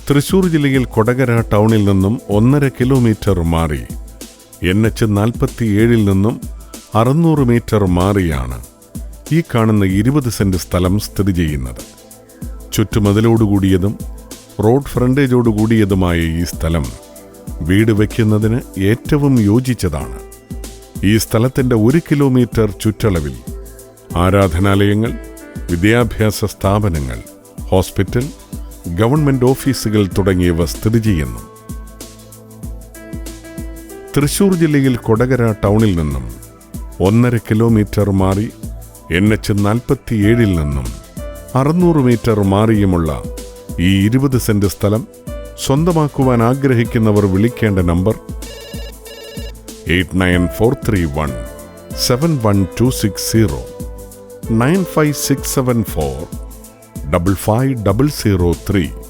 തൃശൂർ ജില്ലയിൽ കൊടകര ടൗണിൽ നിന്നും 1.5 കിലോമീറ്റർ മാറി NH-47 നിന്നും 600 മീറ്റർ മാറിയാണ് ഈ കാണുന്ന 20 സെന്റ് സ്ഥലം സ്ഥിതി ചെയ്യുന്നത്. ചുറ്റുമതിലോടുകൂടിയതും റോഡ് ഫ്രണ്ടേജോടുകൂടിയതുമായ ഈ സ്ഥലം വീട് വയ്ക്കുന്നതിന് ഏറ്റവും യോജിച്ചതാണ്. ഈ സ്ഥലത്തിൻ്റെ 1 കിലോമീറ്റർ ചുറ്റളവിൽ ആരാധനാലയങ്ങൾ, വിദ്യാഭ്യാസ സ്ഥാപനങ്ങൾ, ഹോസ്പിറ്റൽ, ഗവൺമെന്റ് ഓഫീസുകൾ തുടങ്ങിയവ സ്ഥിതി ചെയ്യുന്നു. തൃശൂർ ജില്ലയിൽ കൊടകര ടൗണിൽ നിന്നും 1.5 കിലോമീറ്റർ മാറി NH-47 നിന്നും 600 മീറ്റർ മാറിയുമുള്ള ഈ 20 സെന്റ് സ്ഥലം സ്വന്തമാക്കുവാൻ ആഗ്രഹിക്കുന്നവർ വിളിക്കേണ്ട നമ്പർ 89431 71260 95674 55003.